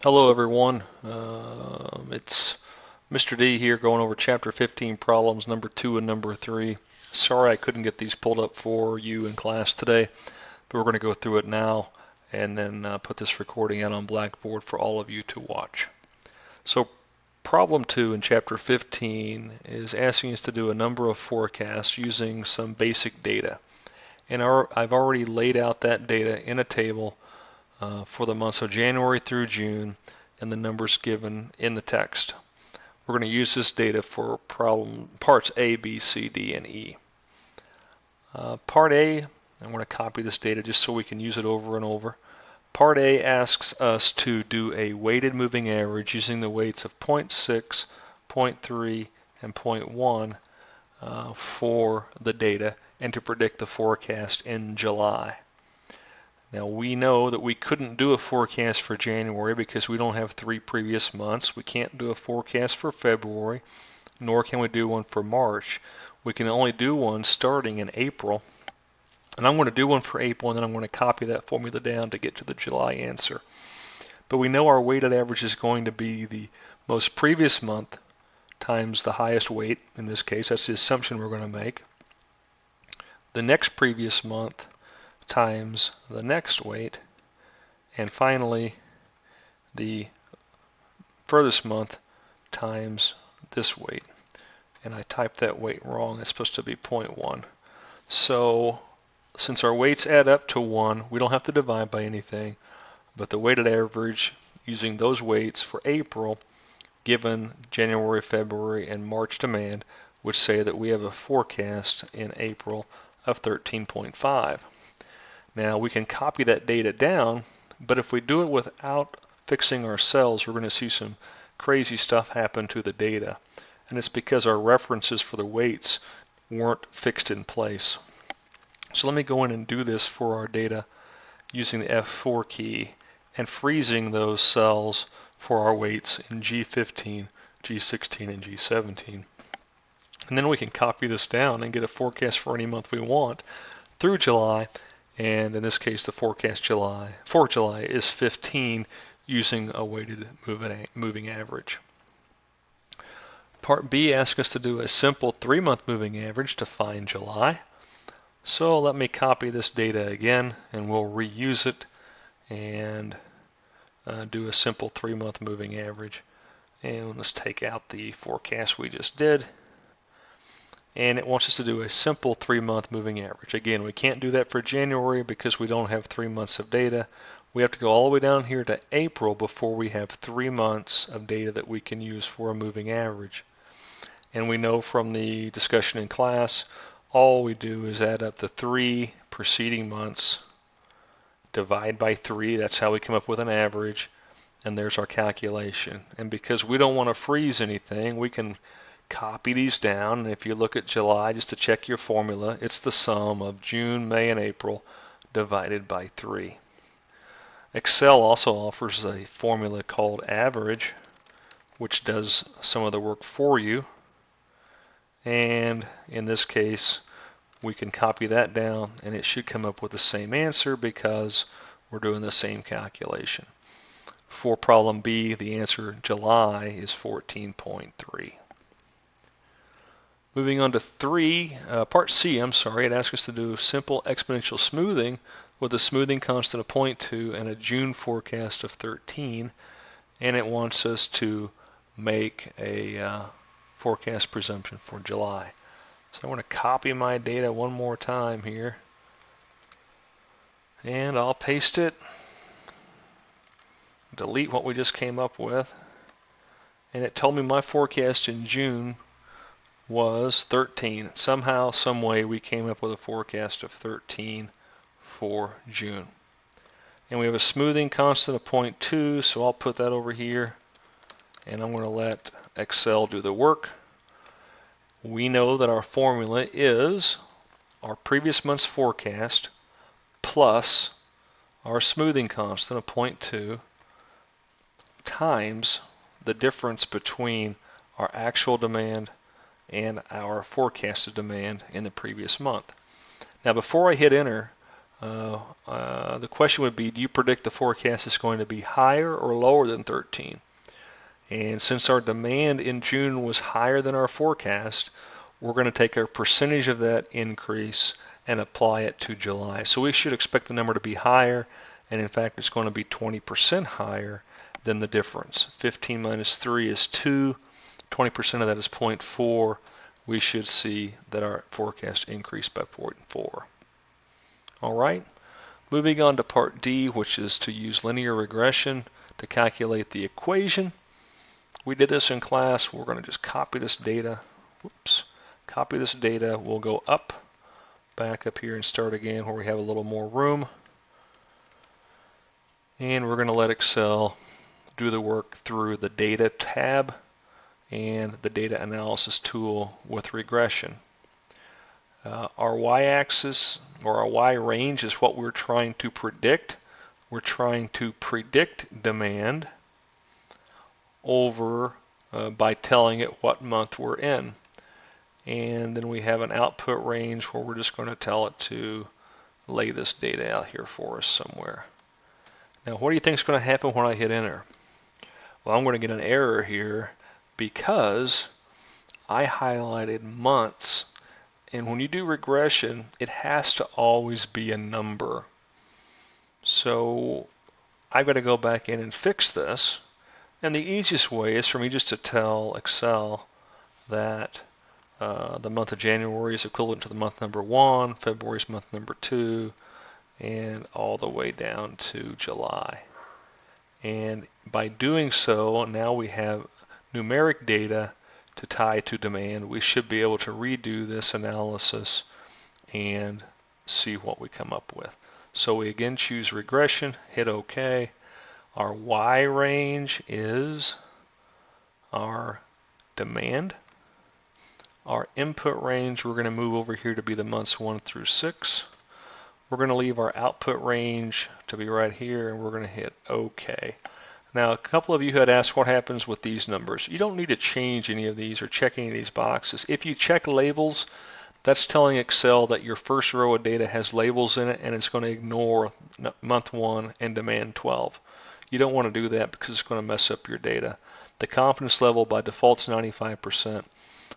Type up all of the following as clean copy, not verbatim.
Hello everyone, it's Mr. D here going over chapter 15 problems number 2 and number 3. Sorry I couldn't get these pulled up for you in class today, but we're going to go through it now and then put this recording out on Blackboard for all of you to watch. So problem 2 in chapter 15 is asking us to do a number of forecasts using some basic data. And I've already laid out that data in a table for the months of January through June and the numbers given in the text. We're going to use this data for parts A, B, C, D, and E. Part A, I'm going to copy this data just so we can use it over and over. Part A asks us to do a weighted moving average using the weights of 0.6, 0.3, and 0.1 for the data and to predict the forecast in July. Now we know that we couldn't do a forecast for January because we don't have 3 previous months. We can't do a forecast for February, nor can we do one for March. We can only do one starting in April. And I'm going to do one for April, and then I'm going to copy that formula down to get to the July answer. But we know our weighted average is going to be the most previous month times the highest weight. In this case, that's the assumption we're going to make. The next previous month times the next weight, and finally the furthest month times this weight. And I typed that weight wrong. It's supposed to be 0.1. So since our weights add up to 1, we don't have to divide by anything, but the weighted average using those weights for April, given January, February, and March demand, would say that we have a forecast in April of 13.5. Now we can copy that data down, but if we do it without fixing our cells, we're going to see some crazy stuff happen to the data. And it's because our references for the weights weren't fixed in place. So let me go in and do this for our data using the F4 key and freezing those cells for our weights in G15, G16, and G17. And then we can copy this down and get a forecast for any month we want through July. And in this case, the forecast for July is 15 using a weighted moving average. Part B asks us to do a simple 3-month moving average to find July. So let me copy this data again, and we'll reuse it and do a simple 3-month moving average. And let's take out the forecast we just did. And it wants us to do a simple 3-month moving average. Again, we can't do that for January because we don't have 3 months of data. We have to go all the way down here to April before we have 3 months of data that we can use for a moving average. And we know from the discussion in class, all we do is add up the 3 preceding months, divide by 3, that's how we come up with an average, and there's our calculation. And because we don't want to freeze anything, we can copy these down, and if you look at July, just to check your formula, it's the sum of June, May, and April divided by 3. Excel also offers a formula called average, which does some of the work for you. And in this case, we can copy that down, and it should come up with the same answer because we're doing the same calculation. For problem B, the answer July is 14.3. Moving on to part C, it asks us to do simple exponential smoothing with a smoothing constant of 0.2 and a June forecast of 13, and it wants us to make a forecast presumption for July. So I want to copy my data one more time here, and I'll paste it, delete what we just came up with, and it told me my forecast in June was 13. Somehow, some way, we came up with a forecast of 13 for June. And we have a smoothing constant of 0.2, so I'll put that over here, and I'm going to let Excel do the work. We know that our formula is our previous month's forecast plus our smoothing constant of 0.2 times the difference between our actual demand and our forecasted demand in the previous month. Now before I hit enter, The question would be, do you predict the forecast is going to be higher or lower than 13? And since our demand in June was higher than our forecast, we're going to take a percentage of that increase and apply it to July. So we should expect the number to be higher, and in fact it's going to be 20% higher than the difference. 15 minus 3 is 2, 20% of that is 0.4. We should see that our forecast increased by 0.4. All right, moving on to part D, which is to use linear regression to calculate the equation. We did this in class. We're going to just copy this data. Whoops. Copy this data. We'll go up, back up here and start again where we have a little more room. And we're going to let Excel do the work through the Data tab and the Data Analysis tool with regression. Our y-axis or our y-range is what we're trying to predict. We're trying to predict demand over by telling it what month we're in. And then we have an output range where we're just going to tell it to lay this data out here for us somewhere. Now, what do you think is going to happen when I hit enter? Well, I'm going to get an error here because I highlighted months. And when you do regression, it has to always be a number. So I've got to go back in and fix this. And the easiest way is for me just to tell Excel that the month of January is equivalent to the month number 1, February is month number 2, and all the way down to July. And by doing so, now we have numeric data to tie to demand. We should be able to redo this analysis and see what we come up with. So we again choose regression, hit OK. Our Y range is our demand. Our input range, we're going to move over here to be the months 1 through 6. We're going to leave our output range to be right here, and we're going to hit OK. Now, a couple of you had asked what happens with these numbers. You don't need to change any of these or check any of these boxes. If you check labels, that's telling Excel that your first row of data has labels in it, and it's going to ignore month 1 and demand 12. You don't want to do that because it's going to mess up your data. The confidence level by default is 95%.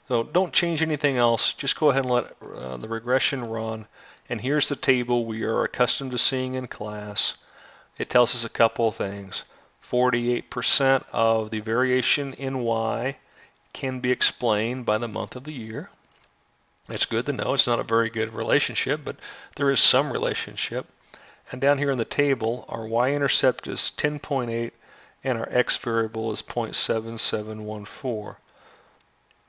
So don't change anything else. Just go ahead and let the regression run. And here's the table we are accustomed to seeing in class. It tells us a couple of things. 48% of the variation in Y can be explained by the month of the year. It's good to know. It's not a very good relationship, but there is some relationship. And down here in the table, our y-intercept is 10.8 and our x variable is 0.7714.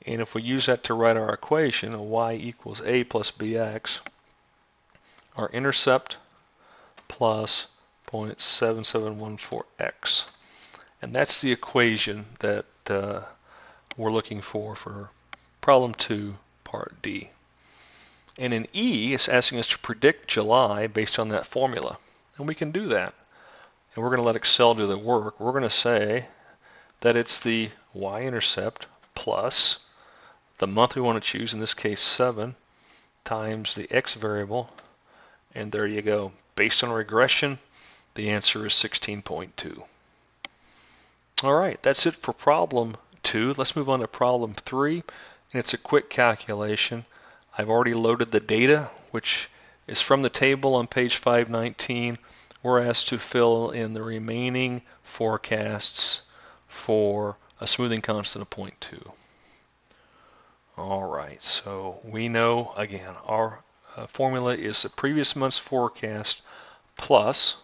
And if we use that to write our equation, y equals a plus bx, our intercept plus 0.7714x. And that's the equation that we're looking for problem 2, part D. And in E, it's asking us to predict July based on that formula. And we can do that. And we're going to let Excel do the work. We're going to say that it's the y-intercept plus the month we want to choose, in this case 7, times the x variable. And there you go. Based on regression, the answer is 16.2. All right, that's it for problem 2. Let's move on to problem 3. And it's a quick calculation. I've already loaded the data, which is from the table on page 519. We're asked to fill in the remaining forecasts for a smoothing constant of 0.2. All right, so we know, again, our formula is the previous month's forecast plus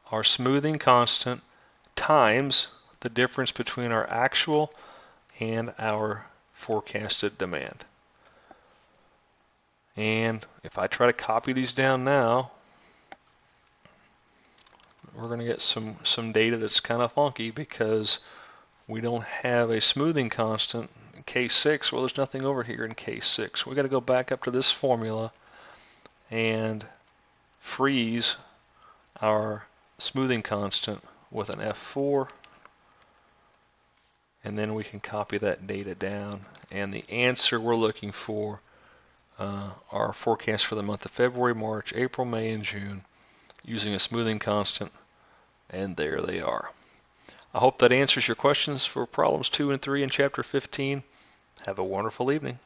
our smoothing constant times the difference between our actual and our forecasted demand. And if I try to copy these down now, we're going to get some data that's kind of funky because we don't have a smoothing constant in case 6. Well, there's nothing over here in case 6. We've got to go back up to this formula and freeze our smoothing constant with an F4. And then we can copy that data down. And the answer we're looking for our forecast for the month of February, March, April, May, and June using a smoothing constant, and there they are. I hope that answers your questions for problems 2 and 3 in chapter 15. Have a wonderful evening.